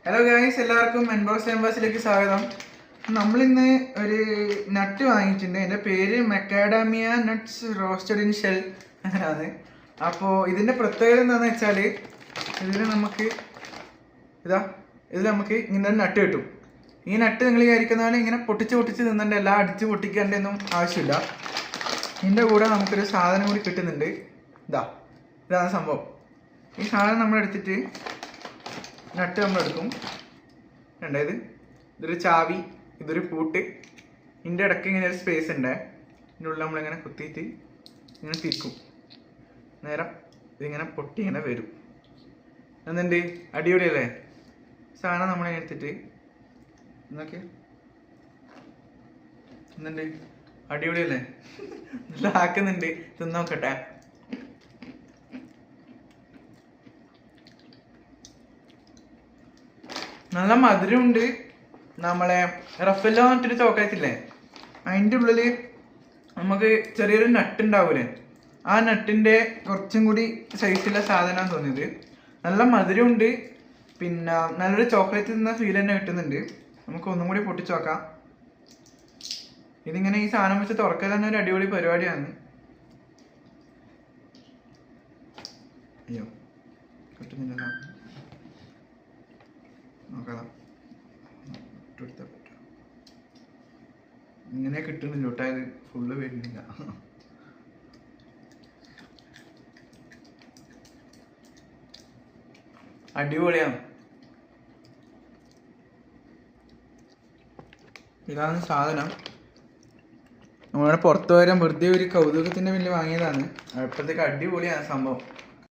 Hello guys, എല്ലാവർക്കും മെൻബോക്സ് ക്യാമ്പസിലേക്ക് സ്വാഗതം. നമ്മളിന്ന് ഒരു നട്ട് വാങ്ങിയിട്ടുണ്ട്. എൻ്റെ പേര് മെക്കാഡാമിയ നട്ട്സ് റോസ്റ്റഡ് ഇൻ ഷെൽ അങ്ങനെയാണ്. അപ്പോൾ ഇതിൻ്റെ പ്രത്യേകത എന്താണെന്ന് വെച്ചാൽ ഇതിൽ നമുക്ക് ഇങ്ങനെ നട്ട് കിട്ടും. ഈ നട്ട് നിങ്ങൾ വിചാരിക്കുന്ന പോലെ ഇങ്ങനെ പൊട്ടിച്ച് നിന്നുണ്ട്, എല്ലാം അടിച്ച് പൊട്ടിക്കേണ്ടതൊന്നും ആവശ്യമില്ല. ഇതിൻ്റെ കൂടെ നമുക്കൊരു സാധനം കൂടി കിട്ടുന്നുണ്ട്. ഇതാണ് സംഭവം. ഈ സാധനം നമ്മളെടുത്തിട്ട് നട്ട് നമ്മളെടുക്കും. ഇതൊരു ചാവി, ഇതൊരു പൂട്ട്. ഇതിൻ്റെ ഇടയ്ക്ക് ഇങ്ങനെ ഒരു സ്പേസ് ഉണ്ട്. ഇതിൻ്റെ ഉള്ളിൽ നമ്മളിങ്ങനെ കുത്തിയിട്ട് ഇങ്ങനെ തിരിക്കും. നേരം ഇതിങ്ങനെ പൊട്ടി ഇങ്ങനെ വരും. എന്നുണ്ട് അടിപൊളിയല്ലേ സാധനം. നമ്മളിങ്ങനെ എടുത്തിട്ട് എന്നൊക്കെ എന്നുണ്ട് അടിപൊളിയല്ലേ, നല്ല ആക്കുന്നുണ്ട്. തിന്നോക്കട്ടെ. നല്ല മധുരമുണ്ട്. നമ്മളെ റഫല്ലോ പറഞ്ഞിട്ടൊരു ചോക്ലേറ്റ് ഇല്ലേ, അതിൻ്റെ ഉള്ളിൽ നമുക്ക് ചെറിയൊരു നട്ട് ഉണ്ടാവൂലേ, ആ നട്ടിൻ്റെ കുറച്ചും കൂടി സൈസുള്ള സാധനമാണ് തോന്നിയത്. നല്ല മധുരമുണ്ട്, പിന്നെ നല്ലൊരു ചോക്ലേറ്റ് തിന്ന ഫീൽ തന്നെ കിട്ടുന്നുണ്ട്. നമുക്ക് ഒന്നും കൂടി പൊട്ടിച്ച് നോക്കാം. ഇതിങ്ങനെ ഈ സാധനം വെച്ച് തുറക്കാൻ തന്നെ ഒരു അടിപൊളി പരിപാടിയാണ്. അയ്യോ കിട്ടുന്നില്ല, നോക്കാം. ഇങ്ങനെ കിട്ടുന്നില്ല കേട്ടോ, ഇത് ഫുള്ള് വരുന്നില്ല. അടിപൊളിയാണ്. ഇതാണ് സാധനം. നമ്മളിവിടെ പുറത്ത് വരാൻ വെറുതെ ഒരു കൗതുകത്തിൻ്റെ വലിയ വാങ്ങിയതാണ്. അപ്പോഴത്തേക്ക് അടിപൊളിയാണ് സംഭവം.